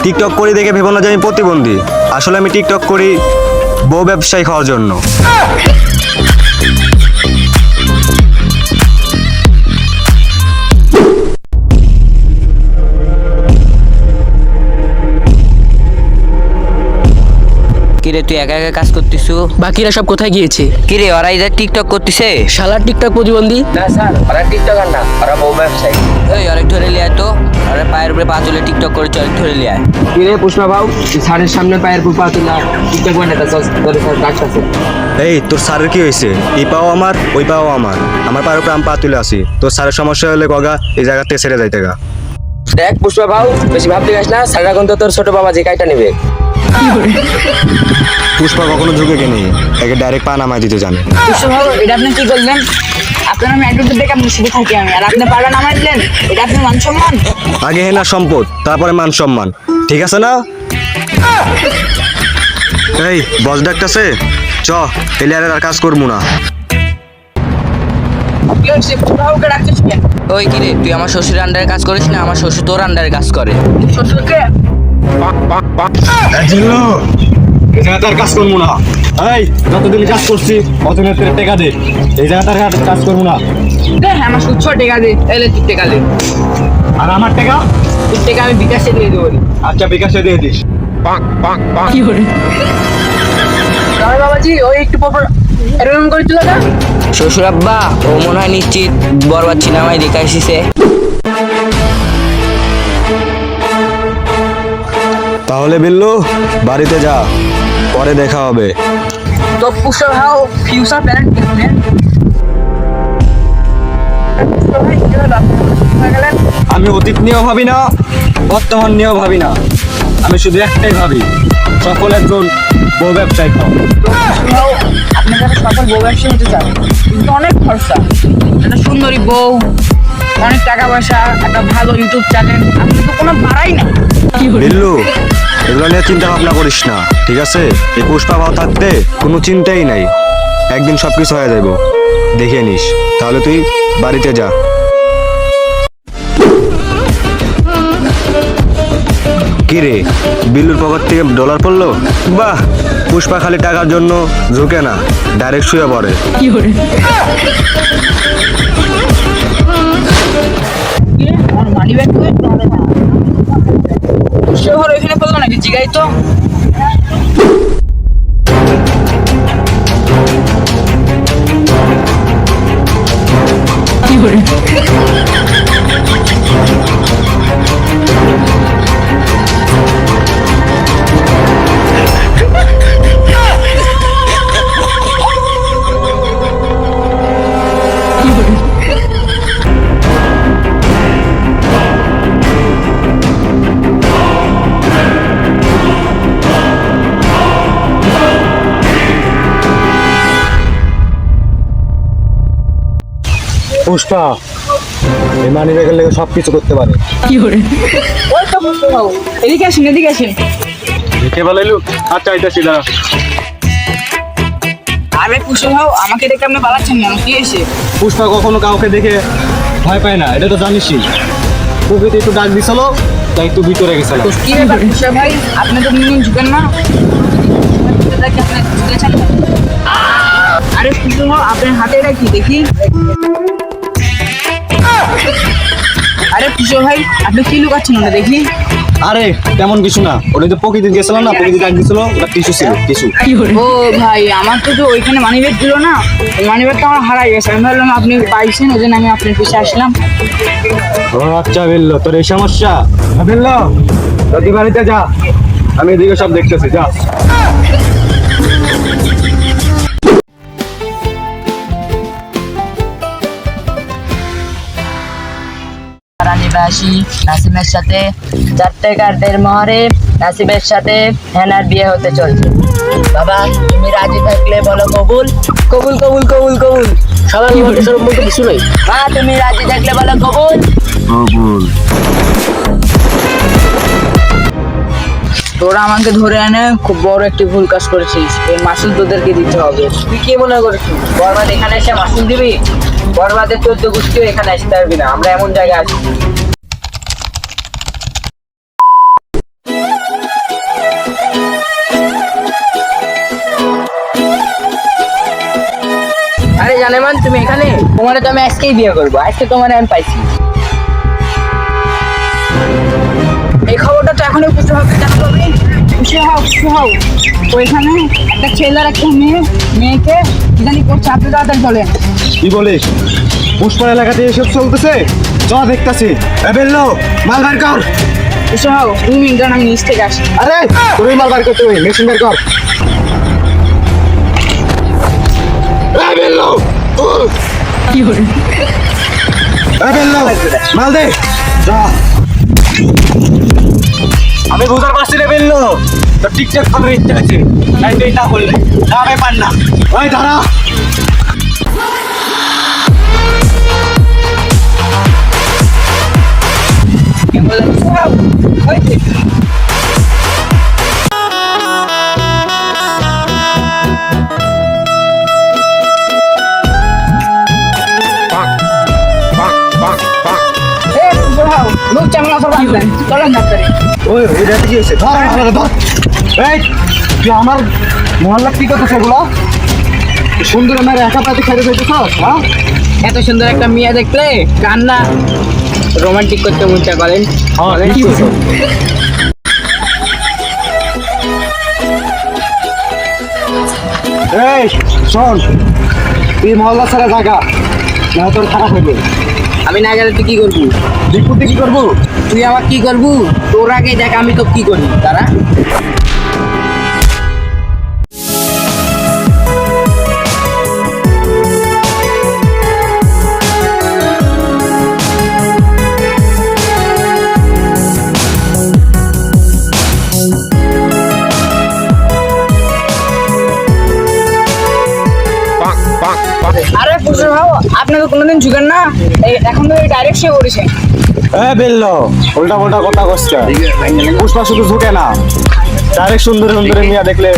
TikTok করি দেখে ভেবো না যে আমি প্রতিবন্ধী। আসলে আমি টিকটক করি বউ ব্যবসায়ী খাওয়ার জন্য। কিরে তুই একা একা কাজ করতিস? বাকিরা সব কোথায় গিয়েছে? কিরে ওরা ইধর টিকটক করতেছে? শালার টিকটক প্রতিবন্ধী। না স্যার, ওরা টিকটকার না, ওরা বউ ব্যবসায়ী। ওই অনেক ধরে লিয়ে আয় তো, ওরা পায়ের উপরে পা তুলে টিকটক করে অনেক ধরে লিয়ে আয়। কিরে পুষ্পা ভাও, স্যারের সামনে পায়ের উপর পা তুলা টিকটক বানাতে তোদের সাথে ডাকতেছে। এই তোর স্যারের কি হয়েছে? এই পাও আমার, ওই পাও আমার, আমার পায়ের উপরে আমি পা তুলে আসি। তোর স্যারের সমস্যা হলে গগা এই জায়গা থেকে ছেড়ে যাইতে গা। দেখ পুষ্পা ভাও, বেশি ভাবতে গাছ না, স্যার এখন তো তোর ছোট বাবা যে কাইটা নেবে। পুষ্পা কখনো ঝুঁকে কেনি, একে ডাইরেক্ট পা নামায় দিতে জানে। পুষ্পা ভাই, এটা আপনি কি করলেন? আপনার আমি অ্যাডভোকেট দেখে আপনি শুধু থাকি আমি, আর আপনি পাড়া নামাই দিলেন, এটা আপনার মান সম্মান? আগে হেনা সম্পদ, তারপরে মান সম্মান, ঠিক আছে না? এই বস ডাকতেছে, চ এলে আর কাজ করবো না। কি হচ্ছে পুষ্পা ভাইকে ডাকছিস কেন? ওই কিরে তুই আমার শ্বশুরের আন্ডারে কাজ করিস না, আমার শ্বশুর তোর আন্ডারে কাজ করে। শ্বশুরকে? এই জায়গাটার কাজ করবো না। এই যতদিন কাজ করছি অতদিনের টেকা দে, এই জায়গাটার কাজ করবো না। দে, আমার সুচ্ছ টেকা দে, এলে তুই টেকা দে। আর আমার টেকা? তুই টেকা আমি বিকাশে দিয়ে দেবো। আচ্ছা বিকাশে দিয়ে দিস। কি করে? বাবাজি, ওই একটু পর এরকম করে তুলো না। শ্বশুর আব্বা, ও মনে হয় নিশ্চিত বরবাদ সিনেমায় দেখে আসিছে। তাহলে বিল্লু বাড়িতে যা, পরে দেখা হবে। তো পুষ্পা ভাই ফিউচার প্ল্যান কি আপনার? পুষ্পা ভাই কি হলো? আপনি গেলেন? আমি অতীত নিয়েও ভাবি না, বর্তমান নিয়েও ভাবি না, আমি শুধু একটাই ভাবি, সকল একজন বউ ব্যবসায়ী খাও। ভাও, আপনি যারা সফল বউ ব্যবসায়ী হতে চান, কিন্তু অনেক খরচা। একটা সুন্দরী বউ, অনেক টাকা পয়সা, একটা ভালো ইউটিউব চ্যানেল, আপনি তো কোনো বাড়াই না। বিল্লু এগুলো নিয়ে চিন্তা ভাবনা করিস না, ঠিক আছে? এই পুষ্পা ভাও থাকতে কোনো চিন্তাই নাই, একদিন সব কিছু হয়ে যাইব, দেখে নিস। তাহলে তুই বাড়িতে যা। কি রে, বিল্লুর পকেট থেকে ডলার পড়লো? বাহ, পুষ্পা খালি টাকার জন্য ঝুঁকে না, ডাইরেক্ট শুয়ে পড়ে। আমার মানি ব্যাগ তো শহর ওইখানে পড়লো নাকি? জিগাই তো। পুষ্পা এই মানি ব্যাগের লেগে সব কিছু করতে পারে। ওই তো পুষ্পা ভাও, এদিকে আসেন, এদিকে আসেন। দেখে বলাইলু, আচ্ছা আইতাছি দাঁড়া। আরে পুষ্পা ভাও, আমাকে দেখে আপনি পালাচ্ছেন কেন? কি এসে? পুষ্পা কখনো কাউকে দেখে ভয় পায় না, এটা তো জানিসই। প্রকৃতি একটু ডাক দিছিল, তাই একটু ভিতরে গেছিলাম। কি ব্যাপার পুষ্পা ভাই, আপনি তো মিনিমাম ঝুঁকেন না? কি আপনি ঝুঁকেছেন? আরে পুষ্পা ভাও, আপনার হাতে এটা কি দেখি? আরে পুষ্পা ভাই, আপনি কি লুকাচ্ছেন ওটা দেখি? আরে তেমন কিছু না, ওটা তো প্রকৃতি গেছিলাম না, প্রকৃতি ডাক দিছিল, ওটা টিস্যু ছিল, টিস্যু। ও ভাই, আমার তো ওইখানে মানি ব্যাগ ছিল না, মানি ব্যাগটা আমার হারাই গেছে। আমি ভাবলাম আপনি পাইছেন, ওই জন্য আমি আপনার পিছিয়ে আসলাম। ও আচ্ছা বিল্লো, তোর এই সমস্যা? বিল্লো তুই বাড়িতে যা, আমি এদিকে সব দেখতেছি, যা। রানীবাসী নাসিমের সাথে 4টে কার্ডের মহরে নাসিমের সাথে হেনার বিয়ে হতে চলছে। বাবা তুমি রাজি থাকলে বলো কবুল। কবুল কবুল কবুল কবুল। শালার মধ্যে সরম বলতে কিছু নাই। মা তুমি রাজি থাকলে বলো কবুল। তোরা আমাকে ধরে এনে খুব বড় একটি ভুল কাজ করেছিস, এই মাসুল তোদেরকে দিতে হবে। তুই কি মনে করছিস বরবাদ এখানে এসে মাসুল দিবি? বরবাদের 14 গোষ্ঠীও এখানে আসতে পারবি না, আমরা এমন জায়গায় আছি। তোমারে তো আমি আজকেই বিয়ে করবো, আজকে তোমারে আমি পাইছি। এই খবরটা তো এখনই খুশি হবে, জানাতে হবে। খুশি হও ওইখানে একটা ছেলে আর একটা মেয়েকে কি জানি করছে, আপনি তাড়াতাড়ি চলেন। কি বলিস? পুষ্পার এলাকাতে এসব চলতেছে, চ দেখতাছি। বেললো, মাল বার কর। খুশি হও, 2 মিনিট আমি নিচ থেকে আসি। আরে তুই মাল বার করতে হবে, মেশিন বার কর। বেললো, কি হলো? বেললো, মাল দে। যা। আমি বুঝতে পারছি রে বেললো, তো টিকটক করার ইচ্ছা আছে, তাই তুই না বললে না ব্যাপার না। ওই দাঁড়া। কি বলে? খুশি হও, ওই যে। খুশি হও, লোক চামড়া সব আসবেন, চলেন ডাক্তারে। ওই ওই রাতে কি হয়েছে? ধর আমার ধর। এই তুই আমার মহল্লা কি করতেছে এগুলো? সুন্দর আমার একা পাতি খাইতে চাইতেছ? হ্যাঁ, এত সুন্দর একটা মেয়ে দেখলে কান্না রোমান্টিক করতে মন চায়, বলেন? কি করছো? এই শোন, তুই মহল্লা ছাড়া জায়গা না, তোর খারাপ হইবে। আমি না গেলে তুই কি করবি? দিকপুতে কি করবো? তুই আমার কি করবু? তোর আগে দেখ আমি তো কি করি, তারা আরে খুশি হও, আপনি তো কোনোদিন ঝুঁকেন না, এখন তো ডাইরেক্ট সে করেছে। বেললো, উল্টা পাল্টা কথা কচ্ছে। পুষ্পা শুধু ঝুঁকে না, ডাইরেক্ট সুন্দর সুন্দর মিয়া দেখলে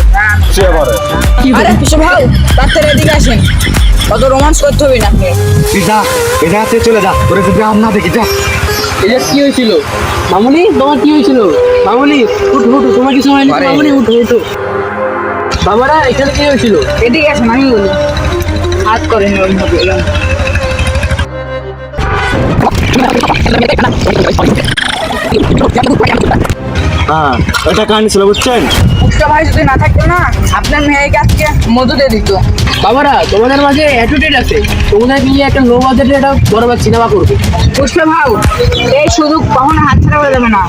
শুয়ে পড়ে। আরে খুশি হও, ডাক্তার এদিকে আসেন, অত রোমান্স করতে হবে না আপনি। তুই যা, এটা হাতে চলে যা, তোরে যদি আম না দেখি যা। এটা কি হয়েছিল? মামুনি, তোমার কি হয়েছিল? মামুনি উঠো উঠো, তোমার কিছু হয়নি? মামুনি উঠো উঠো। বাবারা এখানে কি হয়েছিল? এদিকে আসেন, আমি বলি। হাত করেন ওইভাবে এলাম। হ্যাঁ, এটা কাহিনী ছিল বুঝছেন। পুষ্পা ভাই যদি না থাকতো না, আপনার মেয়েকে আজকে মধু দিয়ে দিত। বাবারা তোমাদের মাঝে অ্যাটিটিউড আছে, তোমাদের নিয়ে একটা লো বাজেটে একটা বড় সিনেমা করবে। পুষ্পা ভাই, এই সুযোগ কখনো হাত ছাড়া হয়ে যাবে না।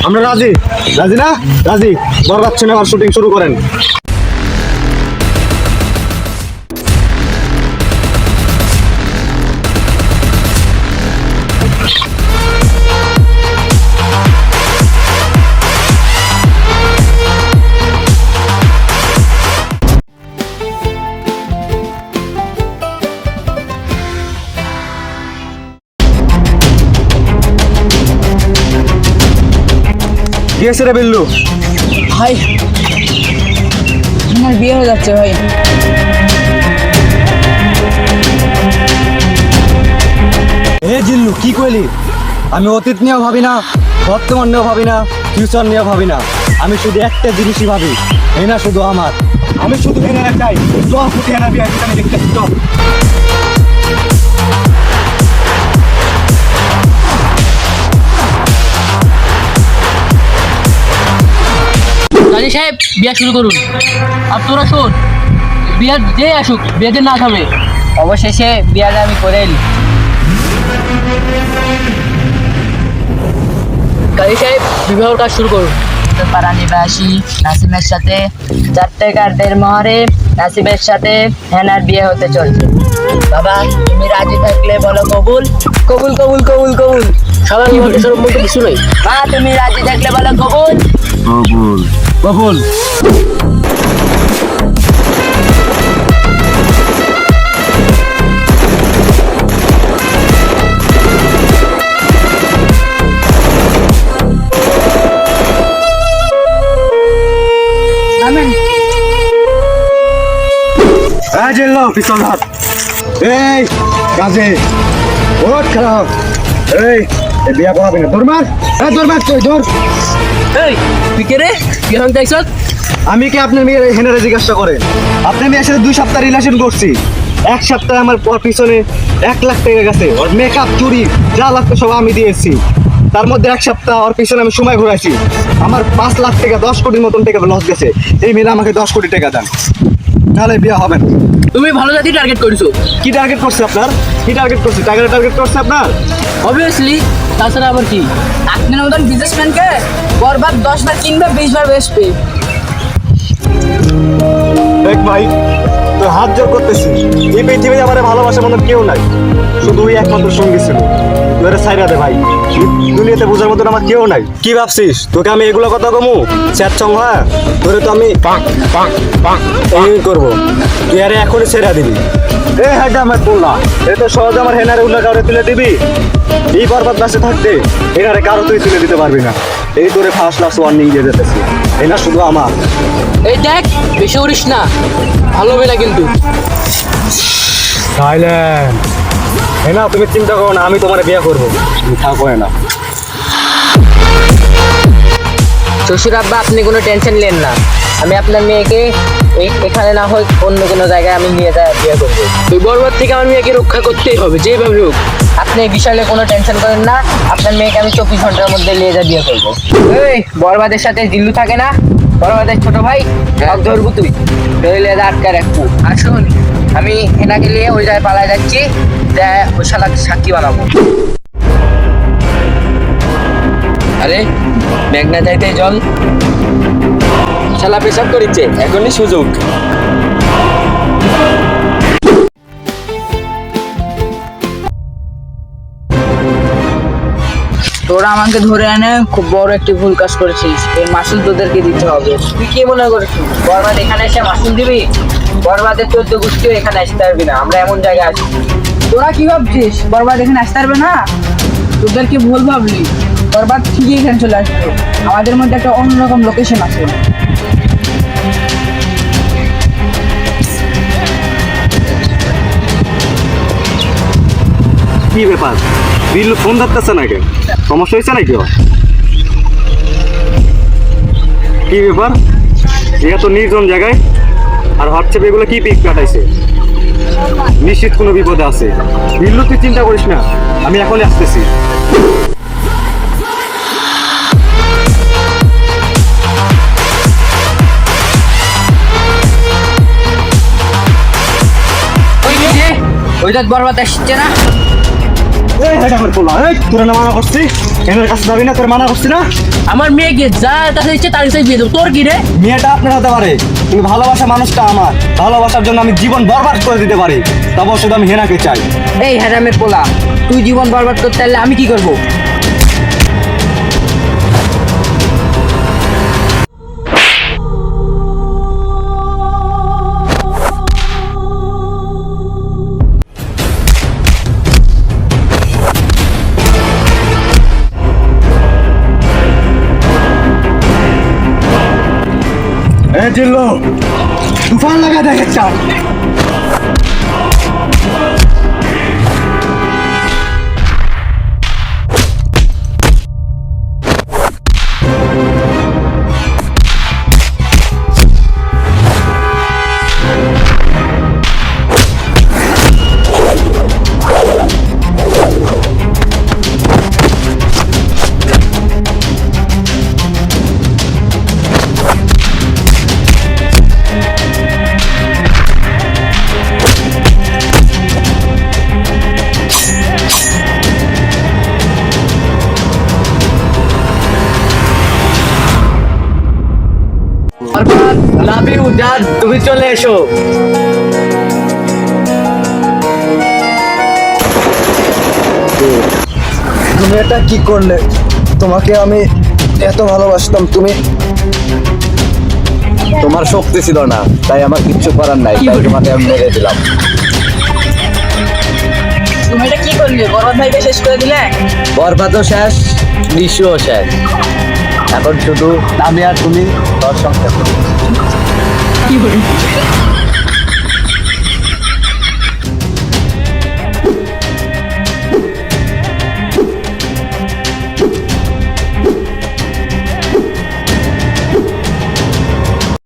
আমরা রাজি, রাজি না? রাজি। বরবাদ সিনেমার শুটিং শুরু করেন। কি আছে রে বিল্লু? ভাই, আমার বিয়ে হয়ে যাচ্ছে ভাই। এ জিল্লু, কি কইলি? আমি অতীত নিয়েও ভাবি না, বর্তমান নিয়েও ভাবি না, ফিউচার নিয়েও ভাবি না। আমি শুধু একটা জিনিসই ভাবি, হেনা শুধু আমার। আমি শুধু হেনা চাই। চল ফুটে হেনা বিয়ে আমি দেখতে চল। কাজী সাহেব বিয়া শুরু করুন। আর তোরা শোন, বিয়ার যে আসুক বিয়াতে না খাবে। অবশেষে বিয়াটা আমি করে এলি। কাজী সাহেব বিবাহর কাজ শুরু করুন। পাড়া নিবাসী নাসিমের সাথে 4 কার্ডের মোহরে নাসিমের সাথে হেনার বিয়ে হতে চলছে। বাবা তুমি রাজি থাকলে বলো কবুল। কবুল কবুল কবুল কবুল। সাধারণ মানুষের মধ্যে কিছু নাই। মা তুমি রাজি থাকলে বলো কবুল। কবুল কবুল। জিল্লু, পিছন হাত। এই কাজে ওট খারাপ। এই বিয়া পড়াবি না, তোর মার। তোর মার তুই ধর। এই তুই কে রে? বিয়ে ভাঙতে আইছত? আমি কি আপনার মেয়ের হেনারে জিজ্ঞাসা করেন? আপনার মেয়ের সাথে 2 সপ্তাহ রিলেশন করছি, এক সপ্তাহে আমার পিছনে 1 লাখ টাকা গেছে। ওর মেকআপ চুরি যা লাগতো সব আমি দিয়েছি। তার মধ্যে 1 সপ্তাহ ওর পিছনে আমি সময় ঘুরাইছি। আমার 5 লাখ টাকা 10 কোটির মতন টাকা লস গেছে। এই মেয়ে আমাকে 10 কোটি টাকা দেন, তাহলে বিয়ে হবে না। তুমি ভালো জাতি টার্গেট করেছো। কি টার্গেট করছে আপনার? কি টার্গেট করছে? টাকাটা টার্গেট করছে আপনার? অবভিয়াসলি, তাছাড়া আবার কি? আপনার মতন বিজনেসম্যানকে বরবাদ 10 বার কিনবে 20 বার বেচবে। দেখ ভাই, তোর হাত জোর করতেছি। এই পৃথিবীতে আমার ভালোবাসার মতন কেউ নাই, শুধু ওই একমাত্র সঙ্গী ছিল। তুই এটা ছাইরা দে ভাই, দুনিয়াতে বোঝার মতন আমার কেউ নাই। কি ভাবছিস তোকে আমি এগুলো কথা কমু? স্যার চংহা তোরে তো আমি এই করবো, তুই আরে এখনই ছেড়া দিবি। এ হ্যাঁ আমার বললা, এ তো সহজে আমার হেনারে উল্লা কাউরে তুলে দিবি। এই বরবাদ বাসে থাকতে হেনারে কারো তুই তুলে দিতে পারবি না। এই তোরে ফার্স্ট ক্লাস ওয়ার্নিং দিয়ে দিতেছি, হেনা শুধু আমার। এই দেখ, বেশি উড়িস না, ভালো হবে না কিন্তু। সাইলেন্ট। হেনা তুমি চিন্তা করো না, আমি তোমার বিয়ে করবো, তুমি থাকো না। শ্বশুর আব্বা, আপনি কোনো টেনশন নেন না। আমি আপনার মেয়েকে এখানে না হয় অন্য কোনো জায়গায় আমি নিয়ে যা বিয়ে করবো। ওই বরবাদ থেকে আমার মেয়েকে রক্ষা করতেই হবে যেভাবে হোক। আপনি এই বিষয়ে কোনো টেনশন করেন না, আপনার মেয়েকে আমি 24 ঘন্টার মধ্যে নিয়ে যা বিয়ে করবো। এই বরবাদের সাথে জিল্লু থাকে না, বরবাদের ছোট ভাই, সব ধরবো তুই, ধরলে আটকা রাখবো। আসুন, আমি এনাকে নিয়ে ওই জায়গায় পালায় যাচ্ছি, ওই শালাকে সাক্ষী বানাবো। আরে মেঘনা চাইতে জল, শালা পেশাব করিচ্ছে, এখনই সুযোগ। তোরা আমাকে ধরে এনে খুব বড় একটি ভুল কাজ করেছিস, এর মাসুল তোদেরকে দিতে হবে। তুই কি মনে করছিস বরবাদ এখানে এসে মাসুল দিবি? বরবাদের 14 গোষ্ঠীও এখানে আসতে পারবি না, আমরা এমন জায়গায় আছি। তোরা কি ভাবছিস বরবাদ এখানে আসতে পারবে না? তোদের কি ভুল ভাবলি, বরবাদ ঠিকই এখানে চলে আসবে। আমাদের মধ্যে একটা অন্যরকম লোকেশন আছে। কি ব্যাপার, বিল্লু ফোন ধরতেছে না কেন? সমস্যা হয়েছে নাকি? কি ব্যাপার, এটা তো নির্জন জায়গায়, আর হোয়াটসঅ্যাপে এগুলো কি পিক কাটাইছে? নিশ্চিত কোনো বিপদে আছে। বিল্লু তুই চিন্তা করিস না, আমি এখনই আসতেছি। ওই দেখ বরবাদ আসছে না? তোরা না মানা করছি, এনার কাছে যাবি না, তোর মানা করছি না? আমার মেয়েকে যা কাছে ইচ্ছে তার কাছে বিয়ে দেবো, তোর কি রে? মেয়েটা আপনার হতে পারে, তুমি ভালোবাসা মানুষটা আমার, ভালোবাসার জন্য আমি জীবন বরবাদ করে দিতে পারি, তবে শুধু আমি হেনাকে চাই। এই হ্যারামের পোলা, তুই জীবন বরবাদ করতে পারলে আমি কি করবো? এ জিল্লু, তুফান লাগা দেখ একটা। লাভ ইউ জান, তুমি চলে এসো। তুমি এটা কি করলে? তোমাকে আমি এত ভালোবাসতাম, তুমি তোমার শক্তি ছিল না, তাই আমার কিচ্ছু করার নাই, তাই তোমাকে আমি মেরে দিলাম। তুমি এটা কি করলে? বরবাদ ভাইকে শেষ করে দিলে। বরবাদও শেষ, নিশিও শেষ, এখন শুধু আমি আর তুমি তোর সংসার। কি করি?